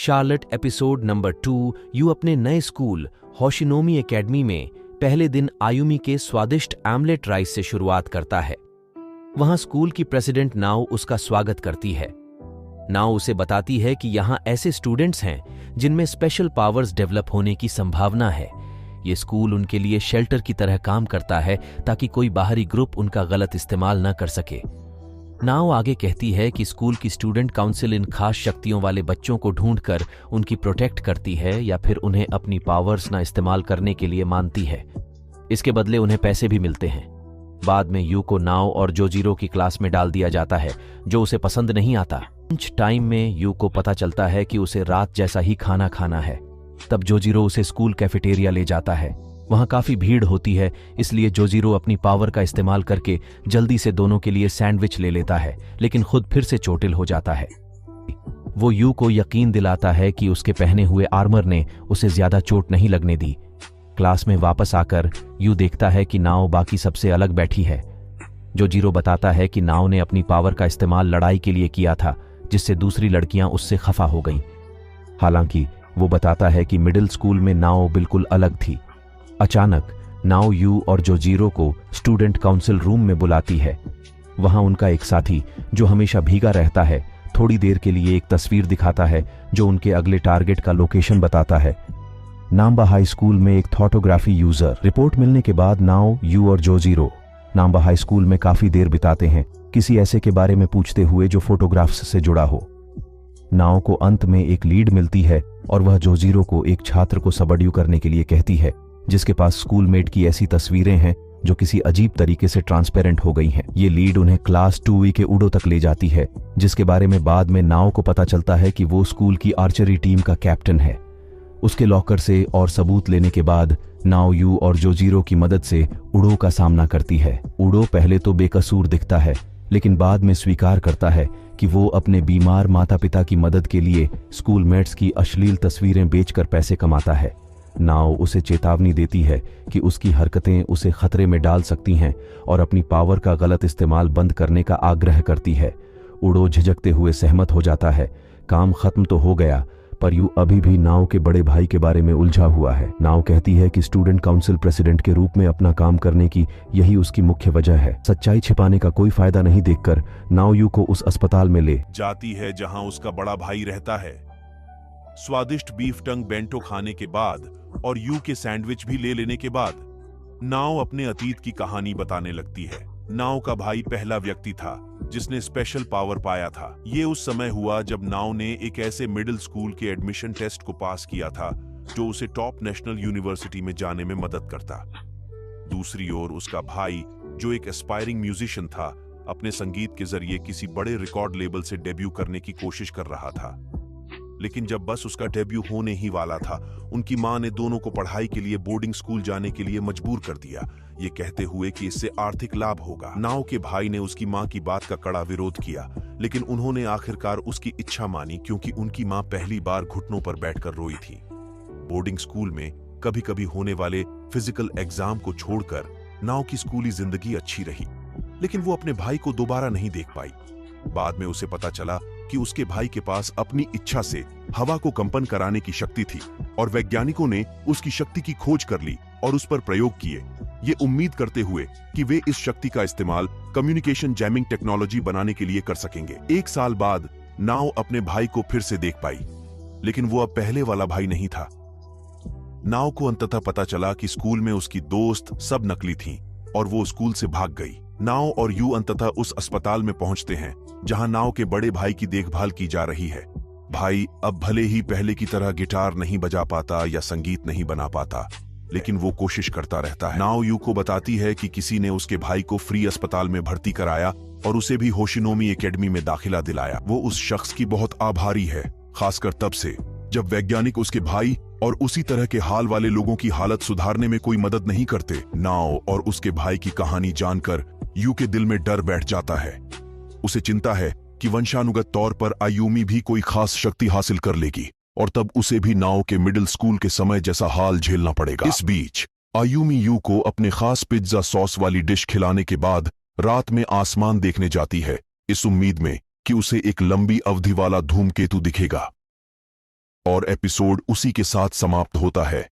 Charlotte episode number 2। You अपने नए school होशिनोमी academy में पहले दिन आयुमी के स्वादिष्ट आमलेट राइस से शुरुआत करता है। वहां स्कूल की प्रेसिडेंट नाओ उसका स्वागत करती है। नाओ उसे बताती है कि यहां ऐसे स्टूडेंट्स हैं जिनमें स्पेशल पावर्स डेवलप होने की संभावना है। ये स्कूल उनके लिए शेल्टर की तरह काम करता है ताकि कोई बाहरी ग्रुप उनका गलत इस्तेमाल न कर सके। नाओ आगे कहती है कि स्कूल की स्टूडेंट काउंसिल इन खास शक्तियों वाले बच्चों को ढूंढकर उनकी प्रोटेक्ट करती है या फिर उन्हें अपनी पावर्स ना इस्तेमाल करने के लिए मानती है। इसके बदले उन्हें पैसे भी मिलते हैं। बाद में यू को नाओ और जोजीरो की क्लास में डाल दिया जाता है जो उसे पसंद नहीं आता। लंच टाइम में यू को पता चलता है कि उसे रात जैसा ही खाना खाना है। तब जोजीरो उसे स्कूल कैफेटेरिया ले जाता है। वहां काफी भीड़ होती है, इसलिए जोजीरो अपनी पावर का इस्तेमाल करके जल्दी से दोनों के लिए सैंडविच ले लेता है, लेकिन खुद फिर से चोटिल हो जाता है। वो यू को यकीन दिलाता है कि उसके पहने हुए आर्मर ने उसे ज्यादा चोट नहीं लगने दी। क्लास में वापस आकर यू देखता है कि नाओ बाकी सबसे अलग बैठी है। जोजीरो बताता है कि नाओ ने अपनी पावर का इस्तेमाल लड़ाई के लिए किया था, जिससे दूसरी लड़कियां उससे खफा हो गईं। हालांकि वो बताता है कि मिडिल स्कूल में नाओ बिल्कुल अलग थी। अचानक नाओ यू और जोजीरो को स्टूडेंट काउंसिल रूम में बुलाती है। वहां उनका एक साथी जो हमेशा भीगा रहता है थोड़ी देर के लिए एक तस्वीर दिखाता है जो उनके अगले टारगेट का लोकेशन बताता है। नाम्बा हाई स्कूल में एक फोटोग्राफी यूजर। रिपोर्ट मिलने के बाद नाओ, यू और जोजीरो नाम्बा हाई स्कूल में काफी देर बिताते हैं, किसी ऐसे के बारे में पूछते हुए जो फोटोग्राफ्स से जुड़ा हो। नाओ को अंत में एक लीड मिलती है और वह जोजीरो को एक छात्र को सबड्यू करने के लिए कहती है जिसके पास स्कूलमेट की ऐसी तस्वीरें हैं जो किसी अजीब तरीके से ट्रांसपेरेंट हो गई हैं। ये लीड उन्हें क्लास 2E के उडो तक ले जाती है, जिसके बारे में बाद में नाओ को पता चलता है कि वो स्कूल की आर्चरी टीम का कैप्टन है। उसके लॉकर से और सबूत लेने के बाद नाओ यू और जोजीरो की मदद से उडो का सामना करती है। उडो पहले तो बेकसूर दिखता है, लेकिन बाद में स्वीकार करता है कि वो अपने बीमार माता पिता की मदद के लिए स्कूलमेट्स की अश्लील तस्वीरें बेचकर पैसे कमाता है। नाओ उसे चेतावनी देती है कि उसकी हरकतें उसे खतरे में डाल सकती हैं और अपनी पावर का गलत इस्तेमाल बंद करने का आग्रह करती है। उडो झिझकते हुए सहमत हो जाता है। काम खत्म तो हो गया, पर यू अभी भी नाओ के बड़े भाई के बारे में उलझा हुआ है। नाओ कहती है कि स्टूडेंट काउंसिल प्रेसिडेंट के रूप में अपना काम करने की यही उसकी मुख्य वजह है। सच्चाई छिपाने का कोई फायदा नहीं देखकर नाओ यू को उस अस्पताल में ले जाती है जहां उसका बड़ा भाई रहता है। स्वादिष्ट बीफ टंग बेंटो खाने के बाद और यू के सैंडविच भी ले लेने के बाद नाओ अपने अतीत की कहानी बताने लगती है। नाओ का भाई पहला व्यक्ति था जिसने स्पेशल पावर पाया था। ये उस समय हुआ जब नाओ ने एक ऐसे मिडिल स्कूल के एडमिशन टेस्ट को पास किया था जो उसे टॉप नेशनल यूनिवर्सिटी में जाने में मदद करता। दूसरी ओर उसका भाई, जो एक एस्पायरिंग म्यूजिशियन था, अपने संगीत के जरिए किसी बड़े रिकॉर्ड लेबल से डेब्यू करने की कोशिश कर रहा था। लेकिन जब बस उसका डेब्यू होने ही वाला था, उनकी मां ने दोनों को पढ़ाई के लिए बोर्डिंग स्कूल जाने के लिए मजबूर कर दिया, ये कहते हुए कि इससे आर्थिक लाभ होगा। नाओ के भाई ने उसकी मां की बात का कड़ा विरोध किया, लेकिन उन्होंने आखिरकार उसकी इच्छा मानी क्योंकि उनकी मां पहली बार घुटनों पर बैठकर रोई थी। बोर्डिंग स्कूल में कभी कभी होने वाले फिजिकल एग्जाम को छोड़कर नाओ की स्कूली जिंदगी अच्छी रही, लेकिन वो अपने भाई को दोबारा नहीं देख पाई। बाद में उसे पता चला कि उसके भाई के पास अपनी इच्छा से हवा को कंपन कराने की शक्ति थी और वैज्ञानिकों ने उसकी शक्ति की खोज कर ली और उस पर प्रयोग किए, ये उम्मीद करते हुए कि वे इस शक्ति का इस्तेमाल कम्युनिकेशन जैमिंग टेक्नोलॉजी बनाने के लिए कर सकेंगे। 1 साल बाद नाओ अपने भाई को फिर से देख पाई, लेकिन वो अब पहले वाला भाई नहीं था। नाओ को अंततः पता चला कि स्कूल में उसकी दोस्त सब नकली थीं और वो स्कूल से भाग गई। नाओ और यू अंततः उस अस्पताल में पहुंचते हैं जहां नाओ के बड़े भाई की देखभाल की जा रही है। भाई अब भले ही पहले की तरह गिटार नहीं बजा पाता या संगीत नहीं बना पाता, लेकिन वो कोशिश करता रहता है। नाओ यू को बताती है कि किसी ने उसके भाई को फ्री अस्पताल में भर्ती कराया और उसे भी होशिनोमी एकेडमी में दाखिला दिलाया। वो उस शख्स की बहुत आभारी है, खासकर तब से जब वैज्ञानिक उसके भाई और उसी तरह के हाल वाले लोगों की हालत सुधारने में कोई मदद नहीं करते। नाओ और उसके भाई की कहानी जानकर यू के दिल में डर बैठ जाता है। उसे चिंता है कि वंशानुगत तौर पर आयुमी भी कोई खास शक्ति हासिल कर लेगी और तब उसे भी नाओ के मिडिल स्कूल के समय जैसा हाल झेलना पड़ेगा। इस बीच आयुमी यू को अपने खास पिज्जा सॉस वाली डिश खिलाने के बाद रात में आसमान देखने जाती है, इस उम्मीद में कि उसे एक लंबी अवधि वाला धूमकेतु दिखेगा। और एपिसोड उसी के साथ समाप्त होता है।